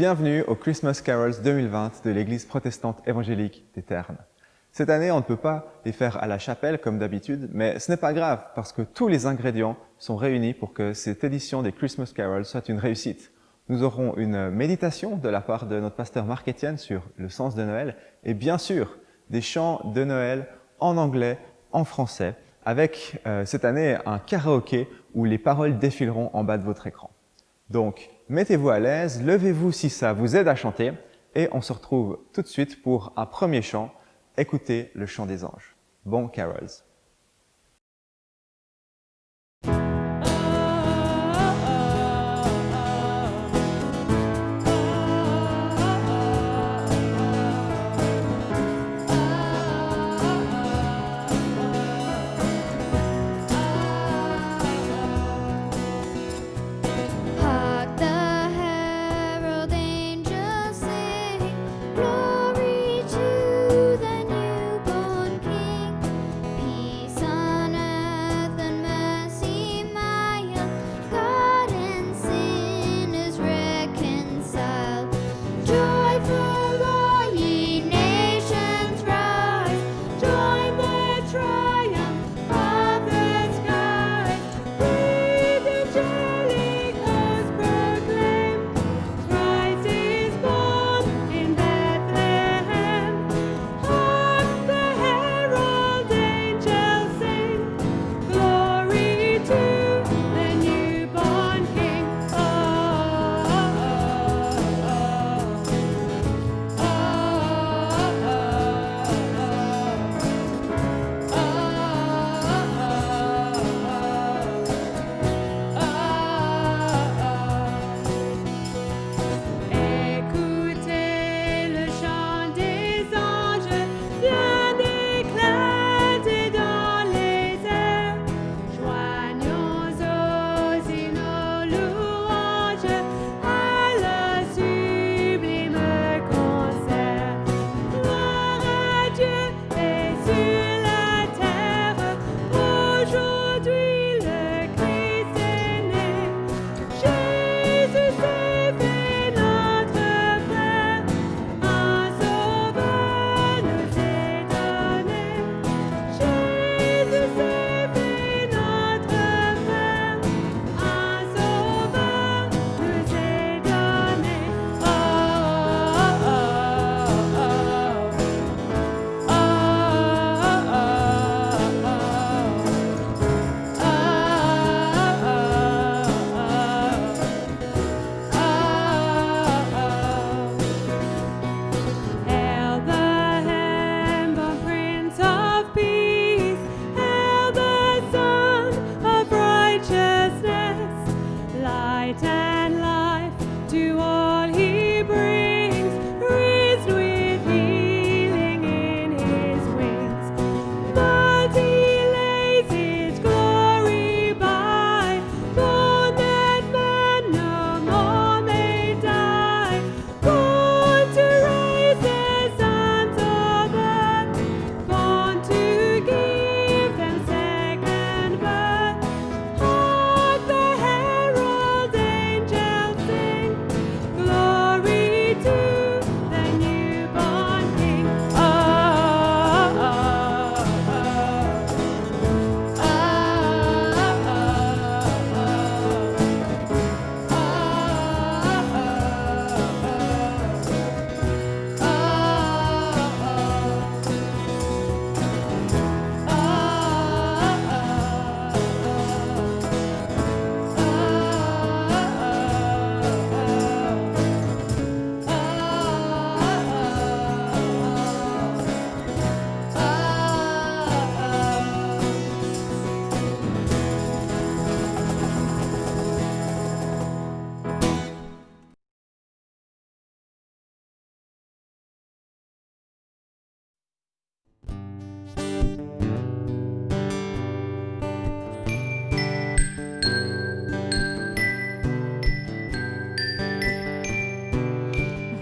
Bienvenue au Christmas Carols 2020 de l'Église protestante évangélique des Ternes. Cette année, on ne peut pas les faire à la chapelle comme d'habitude, mais ce n'est pas grave parce que tous les ingrédients sont réunis pour que cette édition des Christmas Carols soit une réussite. Nous aurons une méditation de la part de notre pasteur Marc-Étienne sur le sens de Noël et bien sûr des chants de Noël en anglais, en français, avec cette année un karaoké où les paroles défileront en bas de votre écran. Donc, mettez-vous à l'aise, levez-vous si ça vous aide à chanter et on se retrouve tout de suite pour un premier chant. Écoutez le chant des anges. Bon carols.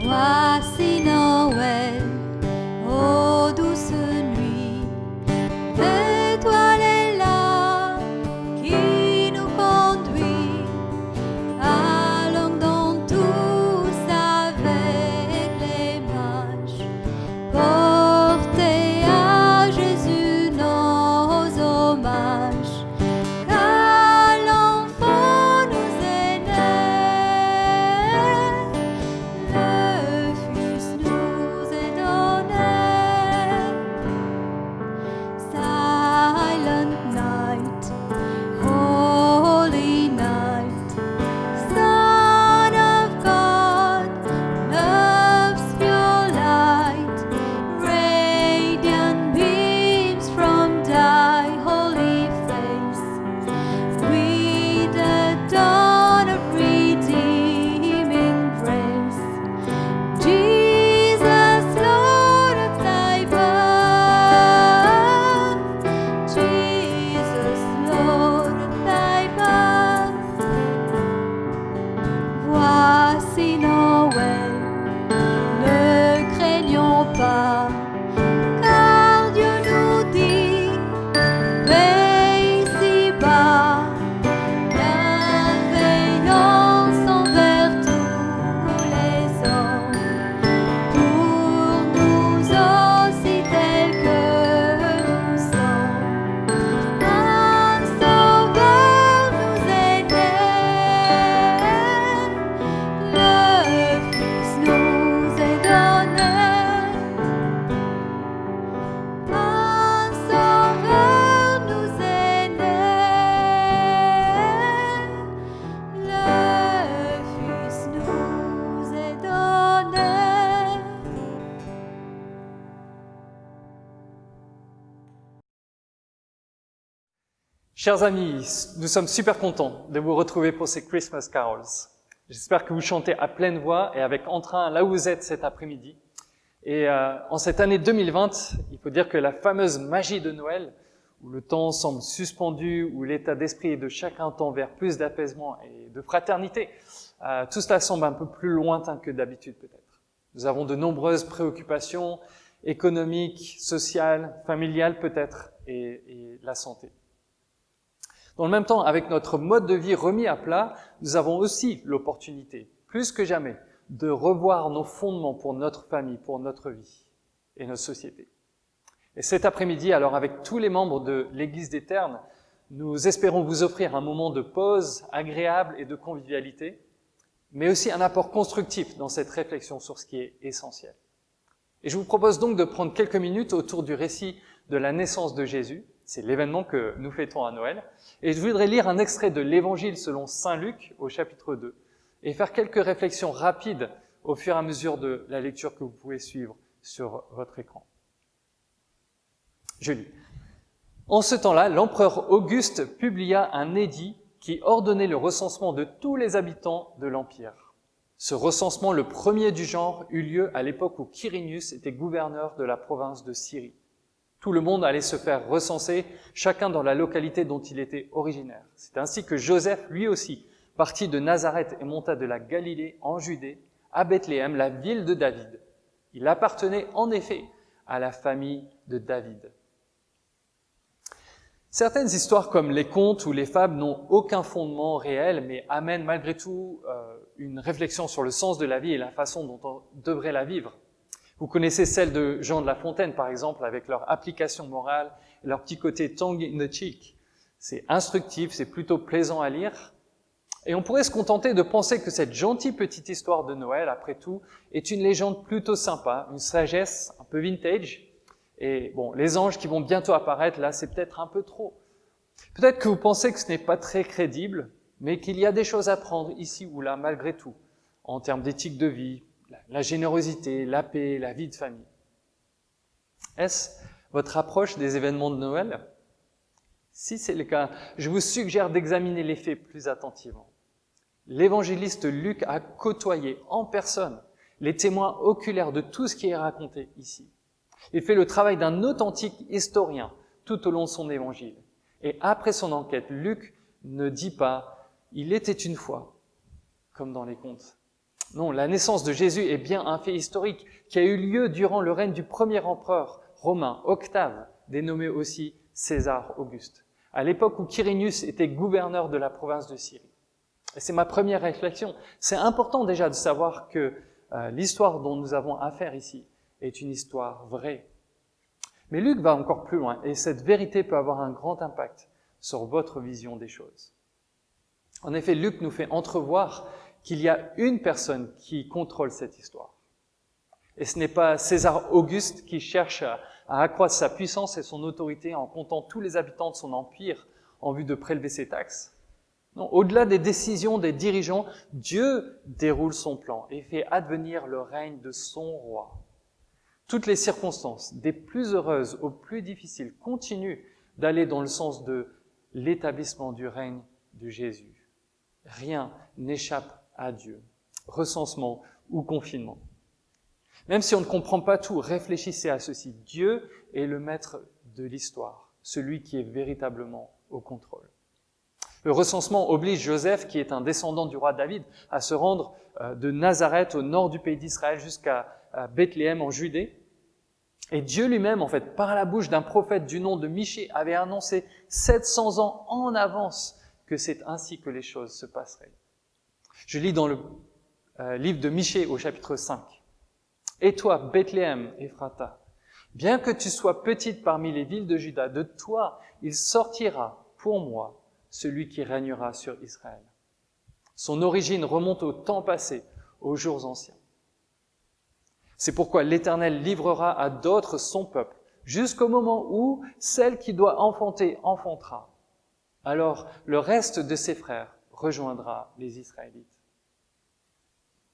Voici Noël, ô douce nuit, l'étoile est là qui nous conduit, allons dans tout sa Chers amis, nous sommes super contents de vous retrouver pour ces Christmas Carols. J'espère que vous chantez à pleine voix et avec entrain là où vous êtes cet après-midi. Et en cette année 2020, il faut dire que la fameuse magie de Noël, où le temps semble suspendu, où l'état d'esprit de chacun tend vers plus d'apaisement et de fraternité, tout cela semble un peu plus lointain que d'habitude peut-être. Nous avons de nombreuses préoccupations économiques, sociales, familiales peut-être, et la santé. Dans le même temps, avec notre mode de vie remis à plat, nous avons aussi l'opportunité, plus que jamais, de revoir nos fondements pour notre famille, pour notre vie et notre société. Et cet après-midi, alors avec tous les membres de l'Église des Ternes, nous espérons vous offrir un moment de pause agréable et de convivialité, mais aussi un apport constructif dans cette réflexion sur ce qui est essentiel. Et je vous propose donc de prendre quelques minutes autour du récit de la naissance de Jésus. C'est l'événement que nous fêtons à Noël. Et je voudrais lire un extrait de l'Évangile selon saint Luc au chapitre 2 et faire quelques réflexions rapides au fur et à mesure de la lecture que vous pouvez suivre sur votre écran. Je lis. En ce temps-là, l'empereur Auguste publia un édit qui ordonnait le recensement de tous les habitants de l'Empire. Ce recensement, le premier du genre, eut lieu à l'époque où Quirinius était gouverneur de la province de Syrie. Tout le monde allait se faire recenser, chacun dans la localité dont il était originaire. C'est ainsi que Joseph, lui aussi, partit de Nazareth et monta de la Galilée en Judée, à Bethléem, la ville de David. Il appartenait en effet à la famille de David. Certaines histoires comme les contes ou les fables n'ont aucun fondement réel, mais amènent malgré tout une réflexion sur le sens de la vie et la façon dont on devrait la vivre. Vous connaissez celle de Jean de La Fontaine, par exemple, avec leur application morale, leur petit côté tongue in the cheek. C'est instructif, c'est plutôt plaisant à lire. Et on pourrait se contenter de penser que cette gentille petite histoire de Noël, après tout, est une légende plutôt sympa, une sagesse un peu vintage. Et bon, les anges qui vont bientôt apparaître, là, c'est peut-être un peu trop. Peut-être que vous pensez que ce n'est pas très crédible, mais qu'il y a des choses à prendre ici ou là, malgré tout, en termes d'éthique de vie, la générosité, la paix, la vie de famille. Est-ce votre approche des événements de Noël? Si c'est le cas, je vous suggère d'examiner les faits plus attentivement. L'évangéliste Luc a côtoyé en personne les témoins oculaires de tout ce qui est raconté ici. Il fait le travail d'un authentique historien tout au long de son évangile. Et après son enquête, Luc ne dit pas « il était une fois », comme dans les contes. Non, la naissance de Jésus est bien un fait historique qui a eu lieu durant le règne du premier empereur romain, Octave, dénommé aussi César Auguste, à l'époque où Quirinius était gouverneur de la province de Syrie. Et c'est ma première réflexion. C'est important déjà de savoir que l'histoire dont nous avons affaire ici est une histoire vraie. Mais Luc va encore plus loin, et cette vérité peut avoir un grand impact sur votre vision des choses. En effet, Luc nous fait entrevoir qu'il y a une personne qui contrôle cette histoire. Et ce n'est pas César Auguste qui cherche à accroître sa puissance et son autorité en comptant tous les habitants de son empire en vue de prélever ses taxes. Non, au-delà des décisions des dirigeants, Dieu déroule son plan et fait advenir le règne de son roi. Toutes les circonstances, des plus heureuses aux plus difficiles, continuent d'aller dans le sens de l'établissement du règne de Jésus. Rien n'échappe à Dieu, recensement ou confinement. Même si on ne comprend pas tout, réfléchissez à ceci. Dieu est le maître de l'histoire, celui qui est véritablement au contrôle. Le recensement oblige Joseph, qui est un descendant du roi David, à se rendre de Nazareth au nord du pays d'Israël jusqu'à Bethléem en Judée. Et Dieu lui-même, en fait, par la bouche d'un prophète du nom de Michée, avait annoncé 700 ans en avance que c'est ainsi que les choses se passeraient. Je lis dans le livre de Michée au chapitre 5. « Et toi, Bethléem, Ephrata, bien que tu sois petite parmi les villes de Juda, de toi il sortira pour moi celui qui régnera sur Israël. Son origine remonte au temps passé, aux jours anciens. C'est pourquoi l'Éternel livrera à d'autres son peuple, jusqu'au moment où celle qui doit enfanter enfantera. Alors le reste de ses frères rejoindra les Israélites. »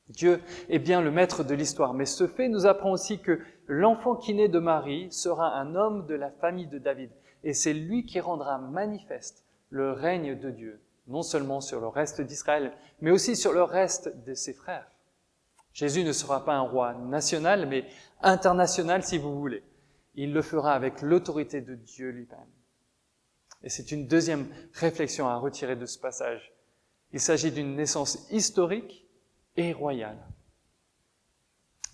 Dieu est bien le maître de l'histoire, mais ce fait nous apprend aussi que l'enfant qui naît de Marie sera un homme de la famille de David, et c'est lui qui rendra manifeste le règne de Dieu, non seulement sur le reste d'Israël, mais aussi sur le reste de ses frères. Jésus ne sera pas un roi national, mais international si vous voulez. Il le fera avec l'autorité de Dieu lui-même. Et c'est une deuxième réflexion à retirer de ce passage. Il s'agit d'une naissance historique et royale.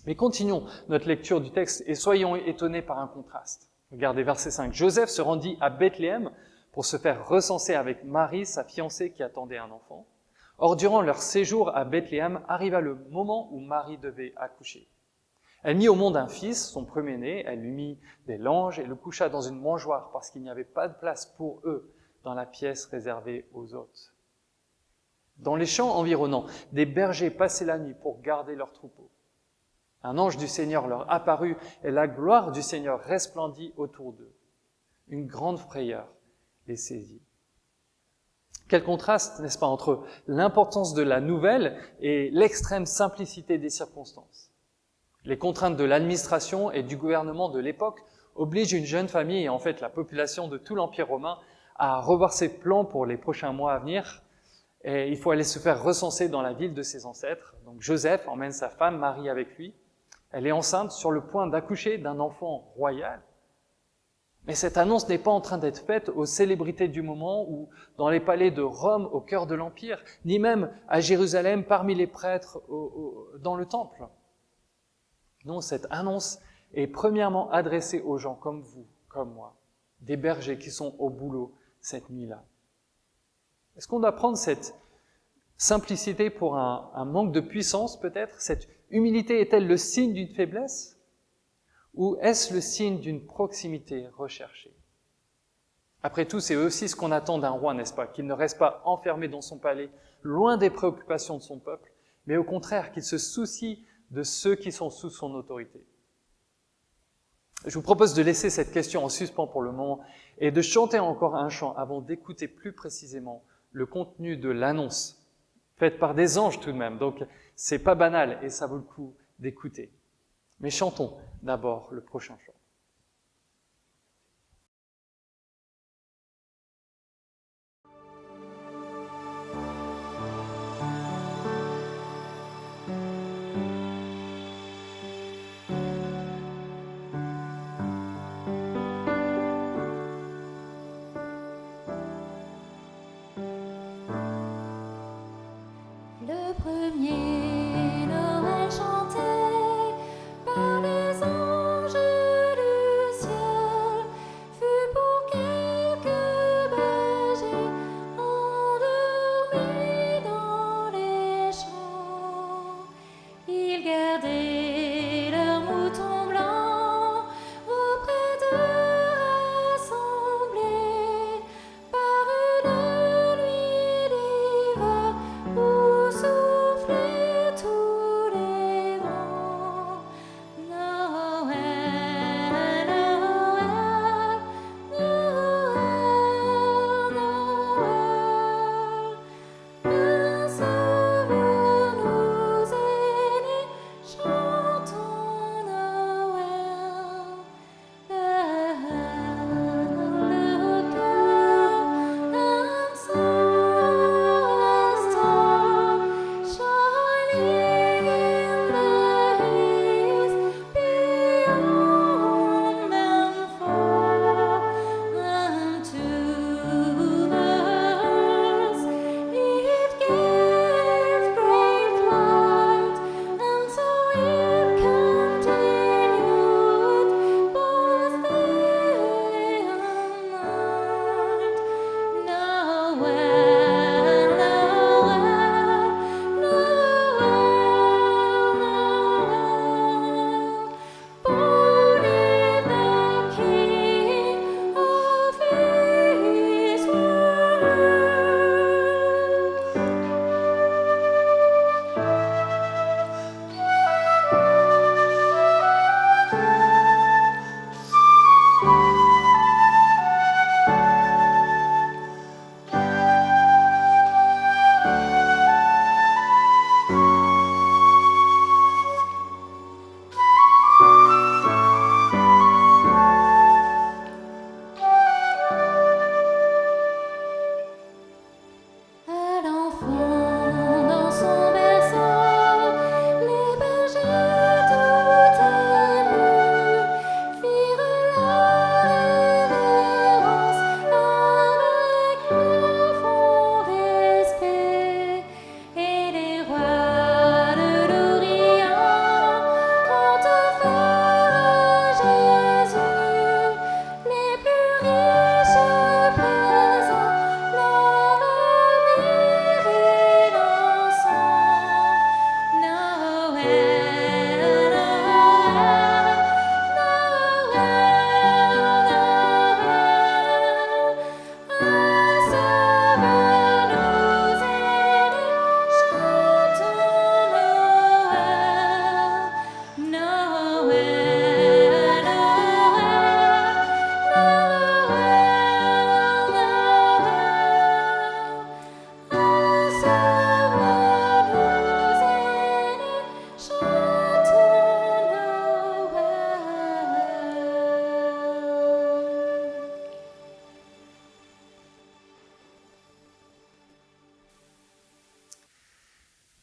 Mais continuons notre lecture du texte et soyons étonnés par un contraste. Regardez verset 5. Joseph se rendit à Bethléem pour se faire recenser avec Marie, sa fiancée qui attendait un enfant. Or, durant leur séjour à Bethléem, arriva le moment où Marie devait accoucher. Elle mit au monde un fils, son premier-né, elle lui mit des langes et le coucha dans une mangeoire parce qu'il n'y avait pas de place pour eux dans la pièce réservée aux hôtes. Dans les champs environnants, des bergers passaient la nuit pour garder leurs troupeaux. Un ange du Seigneur leur apparut et la gloire du Seigneur resplendit autour d'eux. Une grande frayeur les saisit. Quel contraste, n'est-ce pas, entre l'importance de la nouvelle et l'extrême simplicité des circonstances. Les contraintes de l'administration et du gouvernement de l'époque obligent une jeune famille et en fait la population de tout l'Empire romain à revoir ses plans pour les prochains mois à venir. Et il faut aller se faire recenser dans la ville de ses ancêtres. Donc Joseph emmène sa femme Marie avec lui. Elle est enceinte sur le point d'accoucher d'un enfant royal. Mais cette annonce n'est pas en train d'être faite aux célébrités du moment ou dans les palais de Rome au cœur de l'Empire, ni même à Jérusalem parmi les prêtres dans le temple. Non, cette annonce est premièrement adressée aux gens comme vous, comme moi, des bergers qui sont au boulot cette nuit-là. Est-ce qu'on doit prendre cette simplicité pour un manque de puissance peut-être? Cette humilité est-elle le signe d'une faiblesse? Ou est-ce le signe d'une proximité recherchée? Après tout, c'est aussi ce qu'on attend d'un roi, n'est-ce pas? Qu'il ne reste pas enfermé dans son palais, loin des préoccupations de son peuple, mais au contraire, qu'il se soucie de ceux qui sont sous son autorité. Je vous propose de laisser cette question en suspens pour le moment et de chanter encore un chant avant d'écouter plus précisément le contenu de l'annonce faite par des anges tout de même. Donc, c'est pas banal et ça vaut le coup d'écouter. Mais chantons d'abord le prochain chant. Le premier Noël chanté par les anges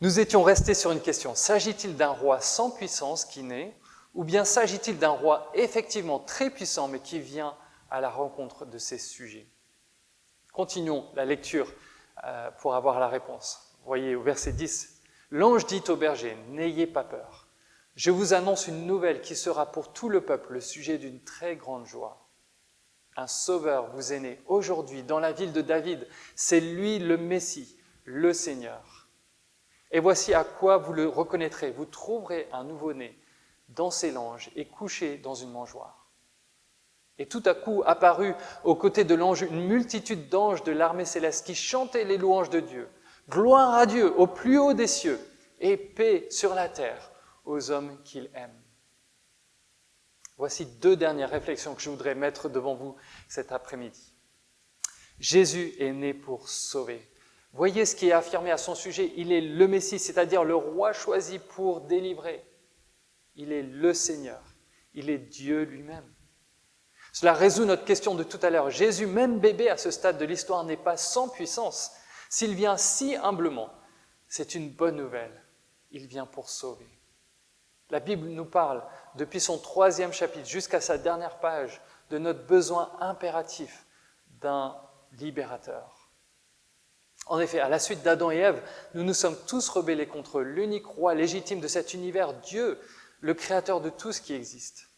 Nous étions restés sur une question. S'agit-il d'un roi sans puissance qui naît, ou bien s'agit-il d'un roi effectivement très puissant, mais qui vient à la rencontre de ses sujets? Continuons la lecture pour avoir la réponse. Voyez au verset 10. L'ange dit au berger, « N'ayez pas peur. Je vous annonce une nouvelle qui sera pour tout le peuple le sujet d'une très grande joie. Un sauveur vous est né aujourd'hui dans la ville de David. C'est lui le Messie, le Seigneur. Et voici à quoi vous le reconnaîtrez. Vous trouverez un nouveau-né dans ses langes et couché dans une mangeoire. » Et tout à coup apparut aux côtés de l'ange une multitude d'anges de l'armée céleste qui chantaient les louanges de Dieu. Gloire à Dieu au plus haut des cieux et paix sur la terre aux hommes qu'il aime. Voici 2 dernières réflexions que je voudrais mettre devant vous cet après-midi. Jésus est né pour sauver. Voyez ce qui est affirmé à son sujet. Il est le Messie, c'est-à-dire le roi choisi pour délivrer. Il est le Seigneur. Il est Dieu lui-même. Cela résout notre question de tout à l'heure. Jésus, même bébé à ce stade de l'histoire, n'est pas sans puissance. S'il vient si humblement, c'est une bonne nouvelle. Il vient pour sauver. La Bible nous parle, depuis son 3e chapitre jusqu'à sa dernière page, de notre besoin impératif d'un libérateur. En effet, à la suite d'Adam et Ève, nous nous sommes tous rebellés contre l'unique roi légitime de cet univers, Dieu, le créateur de tout ce qui existe.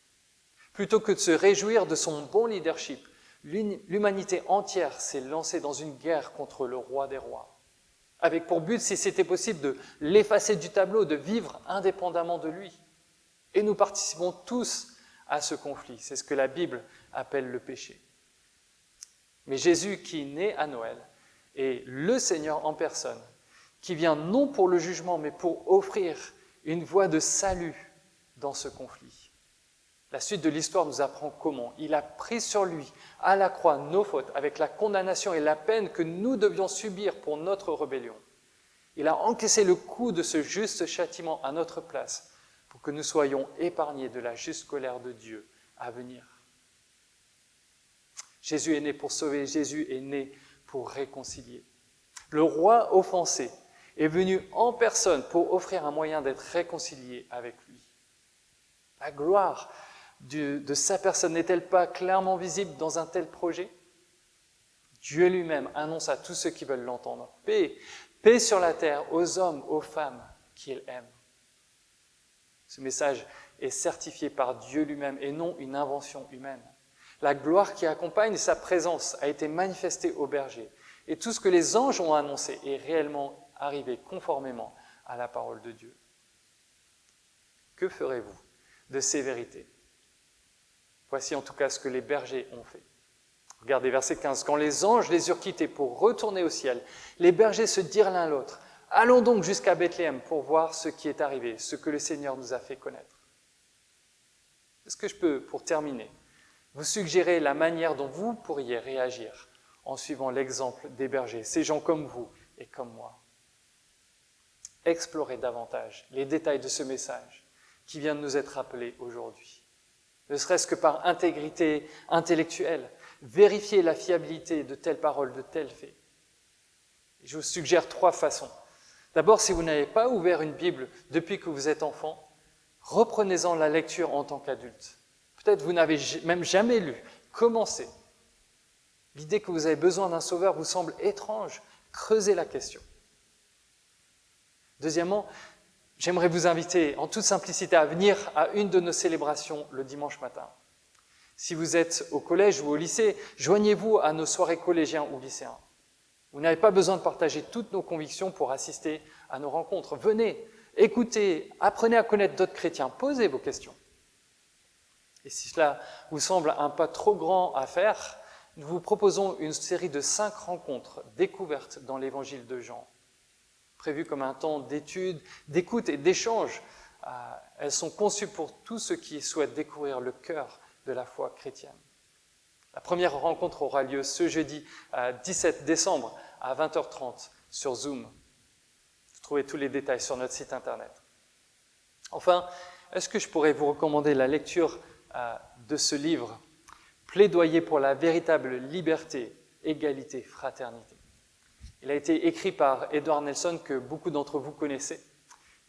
Plutôt que de se réjouir de son bon leadership, l'humanité entière s'est lancée dans une guerre contre le roi des rois, avec pour but, si c'était possible, de l'effacer du tableau, de vivre indépendamment de lui. Et nous participons tous à ce conflit. C'est ce que la Bible appelle le péché. Mais Jésus, qui naît à Noël, est le Seigneur en personne, qui vient non pour le jugement, mais pour offrir une voie de salut dans ce conflit. La suite de l'histoire nous apprend comment. Il a pris sur lui, à la croix, nos fautes, avec la condamnation et la peine que nous devions subir pour notre rébellion. Il a encaissé le coup de ce juste châtiment à notre place, pour que nous soyons épargnés de la juste colère de Dieu à venir. Jésus est né pour sauver, Jésus est né pour réconcilier. Le roi offensé est venu en personne pour offrir un moyen d'être réconcilié avec lui. La gloire de sa personne n'est-elle pas clairement visible dans un tel projet? Dieu lui-même annonce à tous ceux qui veulent l'entendre. Paix, paix sur la terre aux hommes, aux femmes qu'il aime. Ce message est certifié par Dieu lui-même et non une invention humaine. La gloire qui accompagne sa présence a été manifestée au berger. Et tout ce que les anges ont annoncé est réellement arrivé conformément à la parole de Dieu. Que ferez-vous de ces vérités? Voici en tout cas ce que les bergers ont fait. Regardez verset 15. Quand les anges les eurent quittés pour retourner au ciel, les bergers se dirent l'un l'autre, « Allons donc jusqu'à Bethléem pour voir ce qui est arrivé, ce que le Seigneur nous a fait connaître. » Est-ce que je peux, pour terminer, vous suggérer la manière dont vous pourriez réagir en suivant l'exemple des bergers, ces gens comme vous et comme moi? Explorez davantage les détails de ce message qui vient de nous être rappelé aujourd'hui. Ne serait-ce que par intégrité intellectuelle, vérifier la fiabilité de telles paroles, de tels faits. Je vous suggère 3 façons. D'abord, si vous n'avez pas ouvert une Bible depuis que vous êtes enfant, reprenez-en la lecture en tant qu'adulte. Peut-être vous n'avez même jamais lu. Commencez. L'idée que vous avez besoin d'un sauveur vous semble étrange. Creusez la question. Deuxièmement, j'aimerais vous inviter en toute simplicité à venir à une de nos célébrations le dimanche matin. Si vous êtes au collège ou au lycée, joignez-vous à nos soirées collégiens ou lycéens. Vous n'avez pas besoin de partager toutes nos convictions pour assister à nos rencontres. Venez, écoutez, apprenez à connaître d'autres chrétiens, posez vos questions. Et si cela vous semble un pas trop grand à faire, nous vous proposons une série de 5 rencontres découvertes dans l'évangile de Jean, prévues comme un temps d'étude, d'écoute et d'échange. Elles sont conçues pour tous ceux qui souhaitent découvrir le cœur de la foi chrétienne. La première rencontre aura lieu ce jeudi 17 décembre à 20h30 sur Zoom. Vous trouvez tous les détails sur notre site internet. Enfin, est-ce que je pourrais vous recommander la lecture de ce livre, Plaidoyer pour la véritable liberté, égalité, fraternité. Il a été écrit par Edward Nelson, que beaucoup d'entre vous connaissez.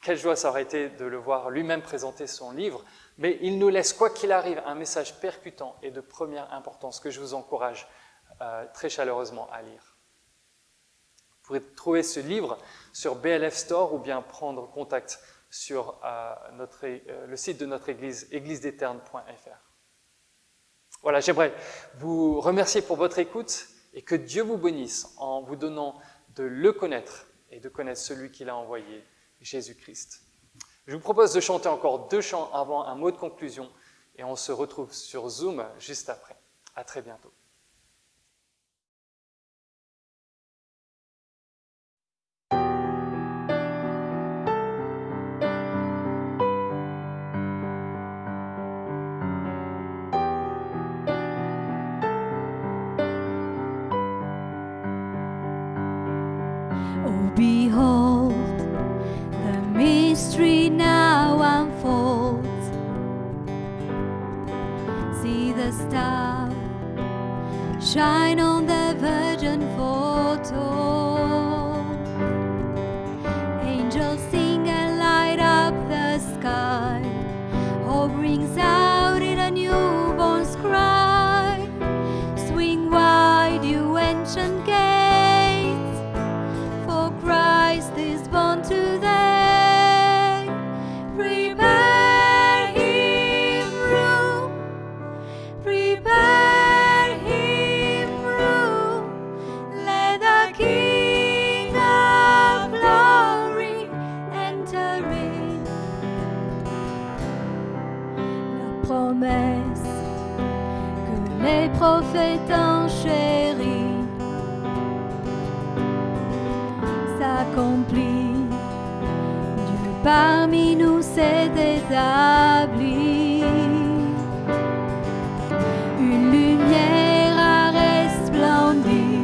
Quelle joie ça aurait été de le voir lui-même présenter son livre, mais il nous laisse, quoi qu'il arrive, un message percutant et de première importance que je vous encourage très chaleureusement à lire. Vous pourrez trouver ce livre sur BLF Store ou bien prendre contact sur le site de notre église, églisedeterne.fr. Voilà, j'aimerais vous remercier pour votre écoute et que Dieu vous bénisse en vous donnant de le connaître et de connaître celui qu'il a envoyé, Jésus-Christ. Je vous propose de chanter encore 2 chants avant un mot de conclusion et on se retrouve sur Zoom juste après. À très bientôt. Oh, behold, the mystery now unfolds. See the star shine on the virgin foretold. Angels sing and light up the sky. Hope rings out in a newborn's cry. Swing wide, you ancient gates, for Christ is born today. Prepare him room, prepare him room. Let the King of glory enter in. La promesse que les prophètes enchéris s'accomplit. Dieu parmi nous s'est établi. Une lumière a resplendi.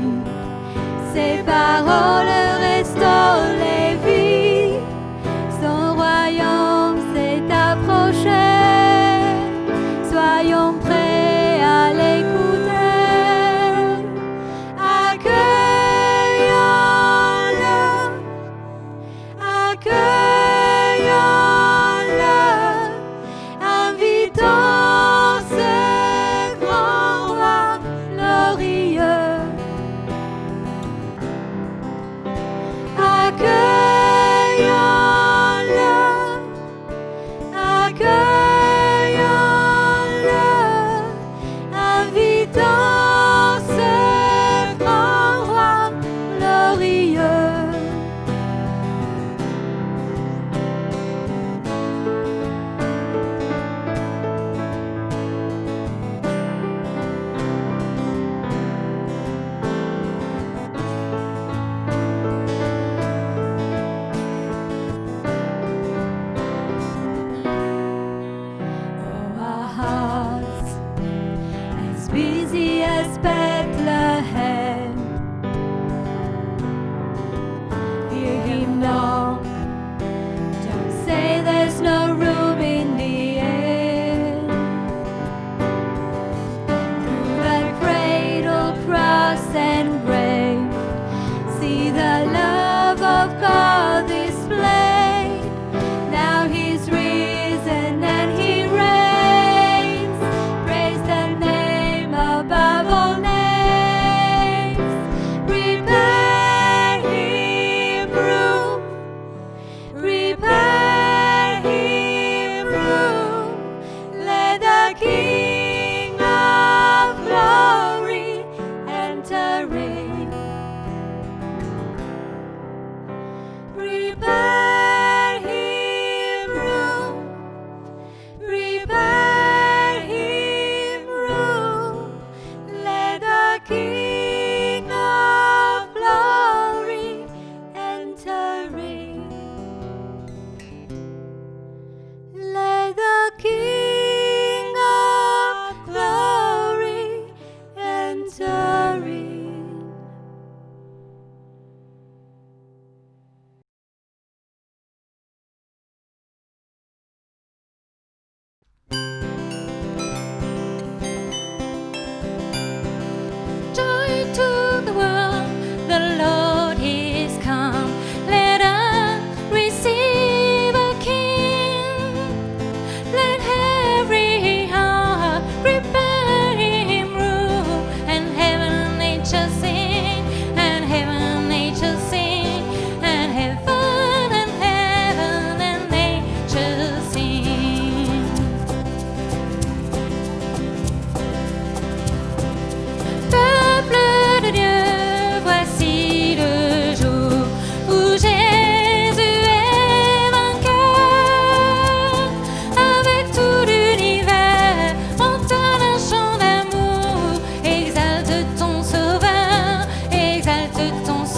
Ses paroles restaurent les vies. Son royaume s'est approché. Soyons prêts à l'écouter. Accueillons-le, invitons ce grand roi glorieux.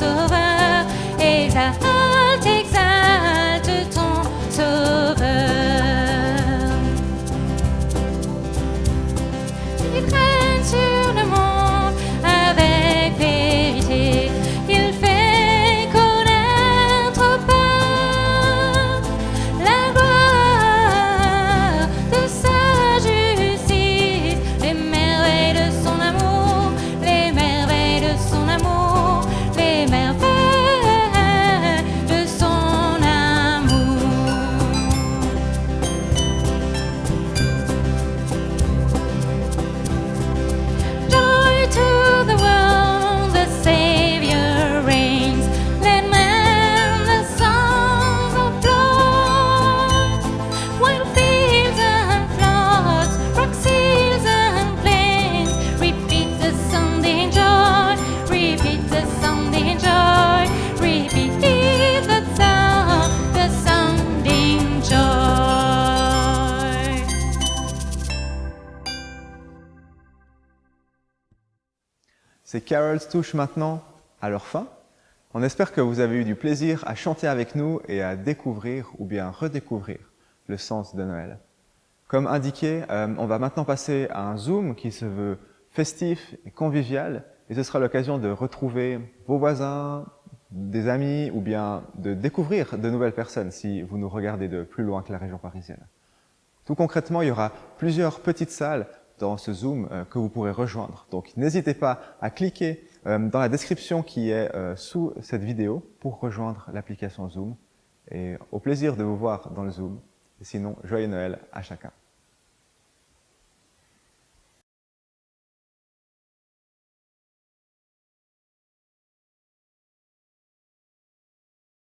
Sauveur, exalte, exalte ton Sauveur. Il règne sur le monde avec vérité, il fait connaître au peuple la gloire de sa justice, les merveilles de son amour, les merveilles de son amour, les merveilles de son amour. Joy to the world, the Savior reigns. Let men the songs of joy. While fields and floods, rock seas and plains, repeat the sounding joy, repeat the sounding joy, repeat the sounding joy. Ces carols touchent maintenant à leur fin. On espère que vous avez eu du plaisir à chanter avec nous et à découvrir ou bien redécouvrir le sens de Noël. Comme indiqué, on va maintenant passer à un Zoom qui se veut festif et convivial, et ce sera l'occasion de retrouver vos voisins, des amis ou bien de découvrir de nouvelles personnes si vous nous regardez de plus loin que la région parisienne. Tout concrètement, il y aura plusieurs petites salles dans ce Zoom que vous pourrez rejoindre. Donc n'hésitez pas à cliquer dans la description qui est sous cette vidéo pour rejoindre l'application Zoom. Et au plaisir de vous voir dans le Zoom. Et sinon, joyeux Noël à chacun.